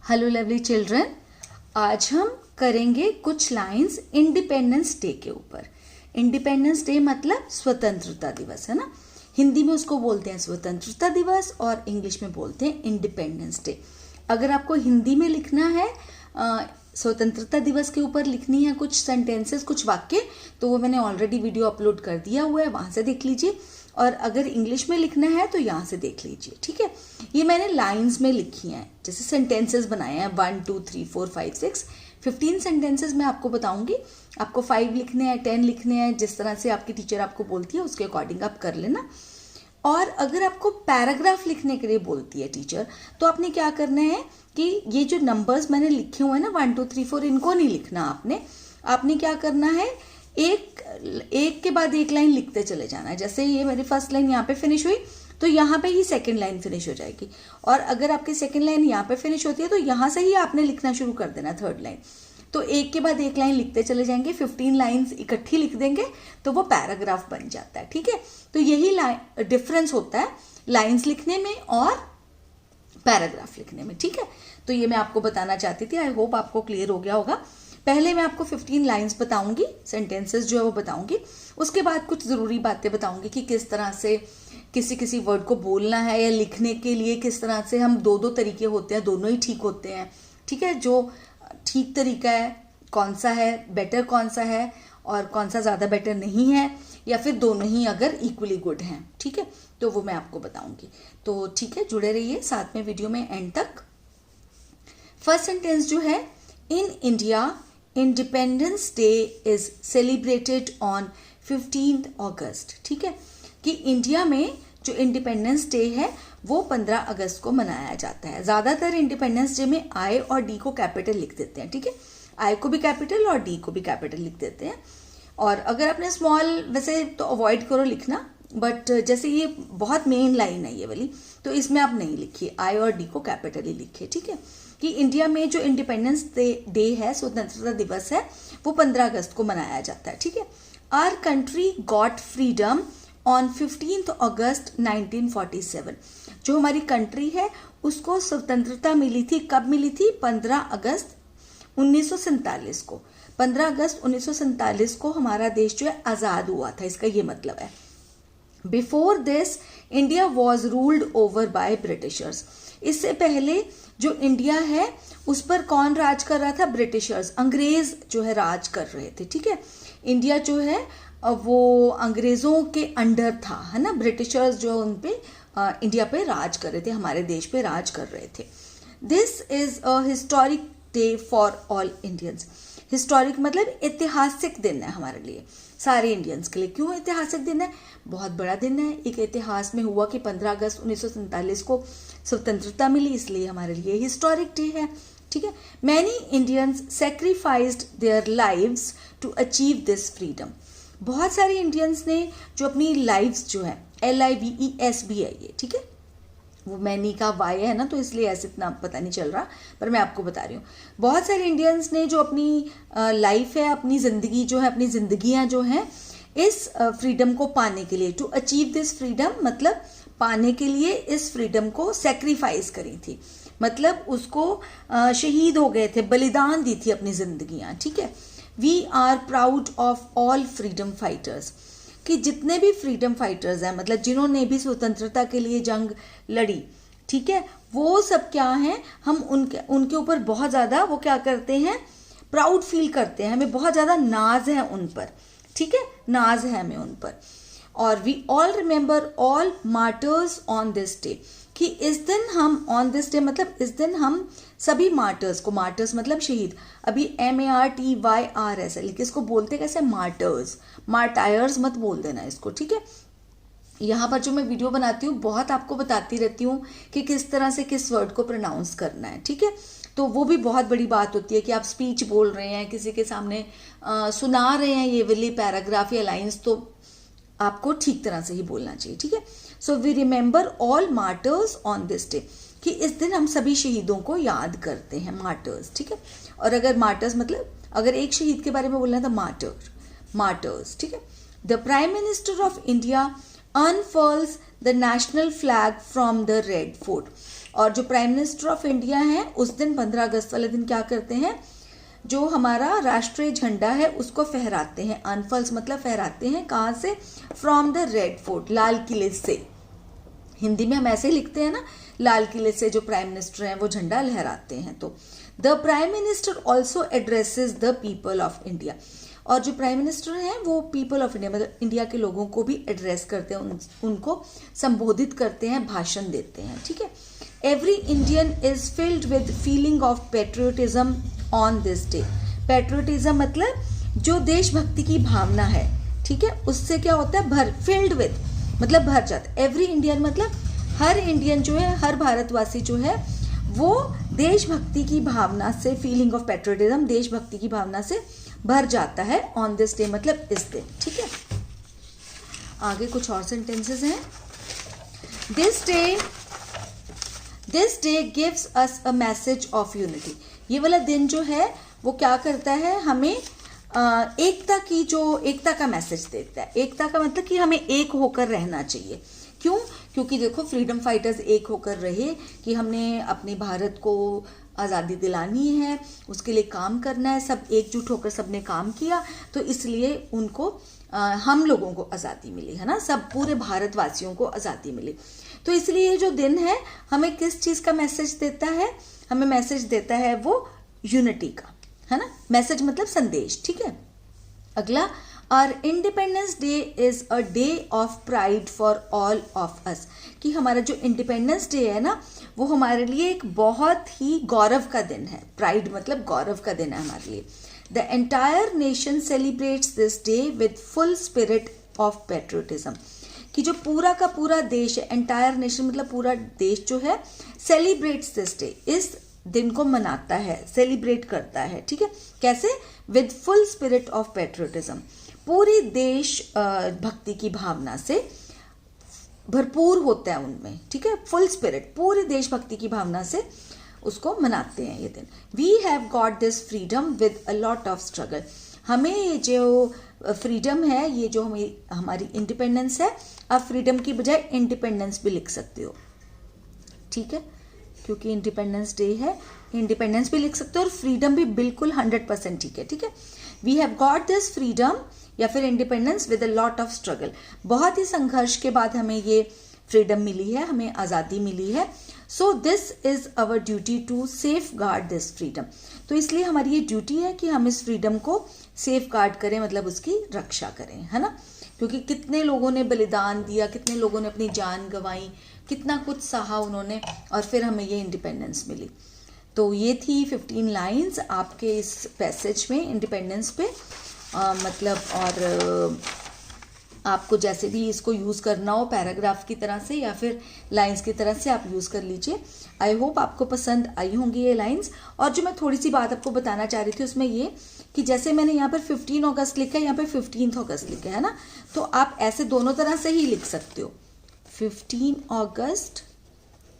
Hello lovely children, आज हम करेंगे कुछ लाइंस इंडिपेंडेंस डे के ऊपर। इंडिपेंडेंस डे मतलब स्वतंत्रता दिवस है ना। हिंदी में उसको बोलते हैं स्वतंत्रता दिवस और इंग्लिश में बोलते हैं इंडिपेंडेंस डे। अगर आपको हिंदी में लिखना है स्वतंत्रता दिवस के ऊपर लिखनी है कुछ सेंटेंसेस, कुछ वाक्य, तो वो मैंने ऑलरेडी वीडियो अपलोड कर दिया हुआ है, वहां से देख लीजिए। और अगर इंग्लिश में लिखना है तो यहाँ से देख लीजिए, ठीक है। ये मैंने लाइंस में लिखी हैं, जैसे सेंटेंसेस बनाए हैं 1 2 3 4 5 6 15 सेंटेंसेस मैं आपको बताऊंगी। आपको 5 लिखने हैं, 10 लिखने हैं, जिस तरह से आपकी टीचर आपको बोलती है उसके अकॉर्डिंग आप कर लेना। और अगर आपको पैराग्राफ लिखने के लिए बोलती है टीचर, तो आपने क्या करना है कि ये जो नंबर्स मैंने लिखे हुए हैं ना 1 2 3 4, इनको नहीं लिखना आपने क्या करना है, एक के बाद एक लाइन लिखते चले जाना है। जैसे ये मेरी फर्स्ट लाइन यहाँ पे फिनिश हुई तो यहाँ पे ही सेकंड लाइन फिनिश हो जाएगी। और अगर आपकी सेकंड लाइन यहाँ पे फिनिश होती है तो यहाँ से ही आपने लिखना शुरू कर देना थर्ड लाइन। तो एक के बाद एक लाइन लिखते चले जाएंगे, 15 लाइन्स इकट्ठी लिख देंगे तो वो पैराग्राफ बन जाता है, ठीक है। तो यही डिफरेंस होता है लाइन्स लिखने में और पैराग्राफ लिखने में, ठीक है। तो ये मैं आपको बताना चाहती थी, आई होप आपको क्लियर हो गया होगा। पहले मैं आपको 15 लाइंस बताऊंगी, सेंटेंसेस जो है वो बताऊंगी। उसके बाद कुछ ज़रूरी बातें बताऊंगी कि किस तरह से किसी किसी वर्ड को बोलना है या लिखने के लिए किस तरह से हम दो तरीके होते हैं, दोनों ही ठीक होते हैं, ठीक है। जो ठीक तरीका है कौन सा है, बेटर कौन सा है और कौन सा ज़्यादा बेटर नहीं है, या फिर दोनों ही अगर इक्वली गुड हैं, ठीक है। तो वो मैं आपको बताऊंगी। तो ठीक है, जुड़े रहिए साथ में वीडियो में एंड तक। फर्स्ट सेंटेंस जो है, in India independence day is celebrated on 15 अगस्त, ठीक है। कि इंडिया में जो इंडिपेंडेंस डे है वो 15 अगस्त को मनाया जाता है। ज़्यादातर इंडिपेंडेंस डे में आई और डी को कैपिटल लिख देते हैं, ठीक है। आई को भी कैपिटल और डी को भी कैपिटल लिख देते हैं। और अगर आपने स्मॉल, वैसे तो अवॉइड करो लिखना, बट जैसे ये बहुत मेन लाइन है ये वाली, तो इसमें आप नहीं लिखिए, आई और डी को कैपिटल ही लिखिए, ठीक है। कि इंडिया में जो इंडिपेंडेंस डे है, स्वतंत्रता दिवस है, वो 15 अगस्त को मनाया जाता है, ठीक है। Our country got freedom on 15 August 1947। जो हमारी कंट्री है उसको स्वतंत्रता मिली थी, कब मिली थी? 15 अगस्त 1947 को। 15 अगस्त 1947 को हमारा देश जो है आज़ाद हुआ था, इसका ये मतलब है। Before this India was ruled over by Britishers. इससे पहले जो इंडिया है उस पर कौन राज कर रहा था? ब्रिटिशर्स, अंग्रेज जो है राज कर रहे थे, ठीक है। इंडिया जो है वो अंग्रेजों के अंडर था, है ना। ब्रिटिशर्स जो उन पे इंडिया पे राज कर रहे थे, हमारे देश पे राज कर रहे थे। This is a historic day for all Indians. Historic मतलब ऐतिहासिक दिन है हमारे लिए, सारे इंडियंस के लिए। क्यों ऐतिहासिक दिन है? बहुत बड़ा दिन है। एक इतिहास में हुआ कि 15 अगस्त 1947 को स्वतंत्रता मिली, इसलिए हमारे लिए हिस्टोरिक डे है, ठीक है। Many Indians sacrificed their lives to achieve this freedom. बहुत सारे इंडियंस ने जो अपनी लाइव्स जो है, LIVES भी है ये, ठीक है। वो मैनी का वाई है ना, तो इसलिए ऐसे इतना पता नहीं चल रहा, पर मैं आपको बता रही हूँ। बहुत सारे इंडियंस ने जो अपनी लाइफ है, अपनी ज़िंदगी जो है, अपनी ज़िंदगियाँ जो हैं, इस फ्रीडम को पाने के लिए, टू अचीव दिस फ्रीडम मतलब पाने के लिए इस फ्रीडम को सेक्रीफाइस करी थी, मतलब उसको शहीद हो गए थे, बलिदान दी थी अपनी ज़िंदगियाँ, ठीक है। We are proud of all freedom fighters. कि जितने भी फ्रीडम फाइटर्स हैं, मतलब जिन्होंने भी स्वतंत्रता के लिए जंग लड़ी, ठीक है, वो सब क्या हैं, हम उनके ऊपर बहुत ज़्यादा वो क्या करते हैं, प्राउड फील करते हैं, हमें बहुत ज़्यादा नाज है उन पर, ठीक है, नाज है हमें उन पर। और we all remember all martyrs on this day. कि इस दिन हम, ऑन दिस डे मतलब इस दिन हम सभी मार्टर्स को, मार्टर्स मतलब शहीद, अभी MARTYRS है, लेकिन इसको बोलते कैसे? मार्टर्स, मार्टायर्स मत बोल देना इसको, ठीक है। यहाँ पर जो मैं वीडियो बनाती हूँ बहुत आपको बताती रहती हूँ कि किस तरह से किस वर्ड को प्रोनाउंस करना है, ठीक है। तो वो भी बहुत बड़ी बात होती है कि आप स्पीच बोल रहे हैं, किसी के सामने सुना रहे हैं ये वाली पैराग्राफ या लाइन्स, तो आपको ठीक तरह से ही बोलना चाहिए, ठीक है। So we remember all martyrs on this day. कि इस दिन हम सभी शहीदों को याद करते हैं, मार्टर्स, ठीक है। और अगर मार्टर्स मतलब अगर एक शहीद के बारे में बोलना है तो मार्टर्स, ठीक है। The prime minister of India unfurls the national flag from the Red Fort. और जो प्राइम मिनिस्टर ऑफ इंडिया हैं उस दिन 15 अगस्त वाले दिन क्या करते हैं, जो हमारा राष्ट्रीय झंडा है उसको फहराते हैं, अनफल्स मतलब फहराते हैं, कहाँ से, फ्रॉम द रेड फोर्ट, लाल किले से। हिंदी में हम ऐसे ही लिखते हैं ना, लाल किले से जो प्राइम मिनिस्टर हैं वो झंडा लहराते हैं। तो the prime minister also addresses the people of India, और जो प्राइम मिनिस्टर हैं वो पीपल ऑफ इंडिया मतलब इंडिया के लोगों को भी एड्रेस करते हैं, उनको संबोधित करते हैं, भाषण देते हैं, ठीक है। Every Indian is filled with feeling of patriotism on this day. Patriotism मतलब जो देशभक्ति की भावना है, ठीक है, उससे क्या होता है, फिल्ड विद मतलब भर जाता है। एवरी इंडियन मतलब हर इंडियन जो है, हर भारतवासी जो है वो देशभक्ति की भावना से, फीलिंग ऑफ पेट्रियोटिज्म, देशभक्ति की भावना से भर जाता है ऑन दिस डे मतलब इस दिन, ठीक है। आगे कुछ और सेंटेंसेस हैं। This day gives us a message of unity. ये वाला दिन जो है वो क्या करता है, हमें एकता का मैसेज देता है। एकता का मतलब कि हमें एक होकर रहना चाहिए। क्यों? क्योंकि देखो फ्रीडम फाइटर्स एक होकर रहे कि हमने अपने भारत को आज़ादी दिलानी है, उसके लिए काम करना है, सब एकजुट होकर सबने काम किया, तो इसलिए उनको हम लोगों को आज़ादी मिली है ना, सब पूरे भारतवासियों को आज़ादी मिली। तो इसलिए ये जो दिन है हमें किस चीज़ का मैसेज देता है, हमें मैसेज देता है वो यूनिटी का, है ना, मैसेज मतलब संदेश, ठीक है। अगला, our independence day is a day of pride for all of us, कि हमारा जो इंडिपेंडेंस डे है ना वो हमारे लिए एक बहुत ही गौरव का दिन है। प्राइड मतलब गौरव का दिन है हमारे लिए। The entire nation celebrates this day with full spirit of patriotism, कि जो पूरा का पूरा देश है, एंटायर नेशन मतलब पूरा देश जो है, सेलिब्रेट्स दिस डे, इस दिन को मनाता है, सेलिब्रेट करता है, ठीक है। कैसे? With full spirit of patriotism, पूरी देश भक्ति की भावना से भरपूर होता है उनमें, ठीक है। फुल स्पिरिट, पूरी देशभक्ति की भावना से उसको मनाते हैं ये दिन। We have got this freedom with a lot of struggle, हमें ये जो फ्रीडम है, ये जो हमारी इंडिपेंडेंस है, आप फ्रीडम की बजाय इंडिपेंडेंस भी लिख सकते हो, ठीक है, क्योंकि इंडिपेंडेंस डे है, इंडिपेंडेंस भी लिख सकते हो और फ्रीडम भी बिल्कुल 100% ठीक है, ठीक है। We have got this freedom या फिर independence with a lot of struggle, बहुत ही संघर्ष के बाद हमें ये फ्रीडम मिली है, हमें आज़ादी मिली है। So this is our duty to safeguard this freedom, तो इसलिए हमारी ये ड्यूटी है कि हम इस फ्रीडम को सेफ गार्ड करें, मतलब उसकी रक्षा करें, है ना, क्योंकि कितने लोगों ने बलिदान दिया, कितने लोगों ने अपनी जान गंवाई, कितना कुछ सहा उन्होंने, और फिर हमें ये इंडिपेंडेंस मिली। तो ये थी 15 लाइंस आपके इस पैसेज में इंडिपेंडेंस पे, मतलब, और आपको जैसे भी इसको यूज़ करना हो, पैराग्राफ की तरह से या फिर लाइंस की तरह से आप यूज़ कर लीजिए। आई होप आपको पसंद आई होंगी ये लाइंस। और जो मैं थोड़ी सी बात आपको बताना चाह रही थी उसमें ये कि जैसे मैंने यहाँ पर 15 अगस्त लिखा है, यहाँ पर 15 अगस्त लिखा है ना, तो आप ऐसे दोनों तरह से ही लिख सकते हो। 15 अगस्त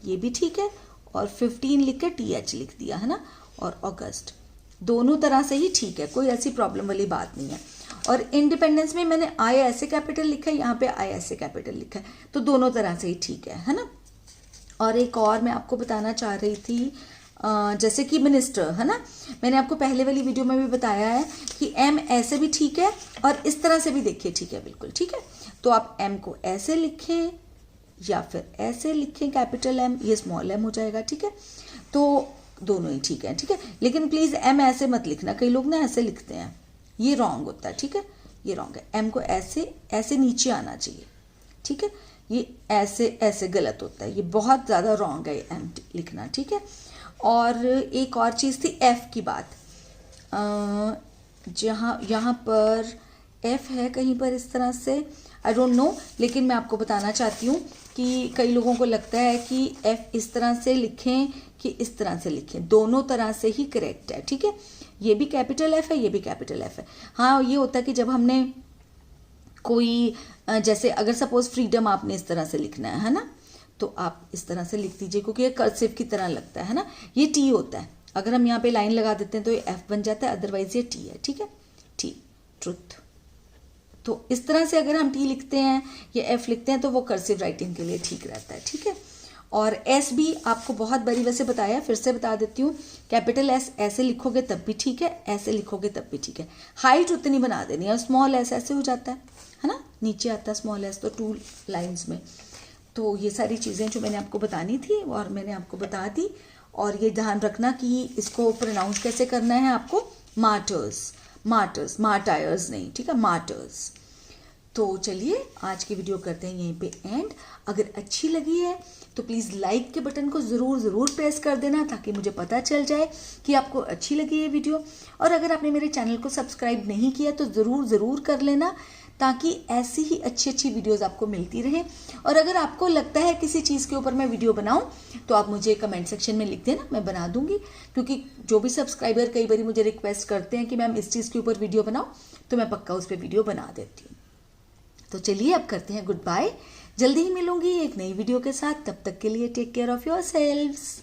ये भी ठीक है, और 15 लिख के TH लिख दिया है ना, और अगस्त, दोनों तरह से ही ठीक है, कोई ऐसी प्रॉब्लम वाली बात नहीं है। और इंडिपेंडेंस में मैंने I ऐसे कैपिटल लिखा है, यहाँ पे I ऐसे कैपिटल लिखा है, तो दोनों तरह से ही ठीक है ना। और एक और मैं आपको बताना चाह रही थी, जैसे कि मिनिस्टर है ना, मैंने आपको पहले वाली वीडियो में भी बताया है कि M ऐसे भी ठीक है और इस तरह से भी देखिए ठीक है, बिल्कुल ठीक है। तो आप M को ऐसे लिखें या फिर ऐसे लिखें, कैपिटल M, ये स्मॉल m हो जाएगा, ठीक है। तो दोनों ही ठीक है, ठीक है, लेकिन प्लीज़ M ऐसे मत लिखना, कई लोग ना ऐसे लिखते हैं, ये रॉन्ग होता है, ठीक है, ये रॉन्ग है। M को ऐसे ऐसे नीचे आना चाहिए, ठीक है, ये ऐसे ऐसे गलत होता है, ये बहुत ज़्यादा रॉन्ग है M लिखना, ठीक है। और एक और चीज़ थी F की बात, जहाँ यहाँ पर F है कहीं पर इस तरह से, आई डोंट नो, लेकिन मैं आपको बताना चाहती हूँ कि कई लोगों को लगता है कि F इस तरह से लिखें कि इस तरह से लिखें, दोनों तरह से ही करेक्ट है, ठीक है। ये भी कैपिटल F है, ये भी कैपिटल F है। हाँ, ये होता है कि जब हमने कोई, जैसे अगर सपोज फ्रीडम आपने इस तरह से लिखना है ना, तो आप इस तरह से लिख दीजिए, क्योंकि ये कर्सिव की तरह लगता है ना, ये T होता है, अगर हम यहाँ पे लाइन लगा देते हैं तो ये F बन जाता है, अदरवाइज ये T है, ठीक है, T ट्रुथ। तो इस तरह से अगर हम T लिखते हैं या F लिखते हैं तो वो कर्सिव राइटिंग के लिए ठीक रहता है, ठीक है। और एस भी आपको बहुत बारी वैसे बताया, फिर से बता देती हूँ। कैपिटल एस ऐसे लिखोगे तब भी ठीक है, ऐसे लिखोगे तब भी ठीक है। हाइट उतनी बना देनी है। स्मॉल एस ऐसे हो जाता है ना, नीचे आता है स्मॉल एस तो 2 लाइन्स में। तो ये सारी चीज़ें जो मैंने आपको बतानी थी और मैंने आपको बता दी। और ये ध्यान रखना कि इसको प्रोनाउंस कैसे करना है आपको, मार्टर्स, मार्टर्स, मार्टायर्स नहीं, ठीक है, मार्टर्स। तो चलिए आज की वीडियो करते हैं यहीं पे एंड। अगर अच्छी लगी है तो प्लीज़ लाइक के बटन को ज़रूर प्रेस कर देना ताकि मुझे पता चल जाए कि आपको अच्छी लगी है वीडियो। और अगर आपने मेरे चैनल को सब्सक्राइब नहीं किया तो ज़रूर कर लेना ताकि ऐसी ही अच्छी वीडियोस आपको मिलती रहे। और अगर आपको लगता है किसी चीज़ के ऊपर मैं वीडियो बनाऊं तो आप मुझे कमेंट सेक्शन में लिख देना, मैं बना दूंगी। क्योंकि जो भी सब्सक्राइबर कई बार मुझे रिक्वेस्ट करते हैं कि मैम इस चीज़ के ऊपर वीडियो बनाओ, तो मैं पक्का उस पर वीडियो बना देती हूँ। तो चलिए अब करते हैं गुड बाय। जल्दी ही मिलूंगी एक नई वीडियो के साथ, तब तक के लिए टेक केयर ऑफ़ योरसेल्व्स।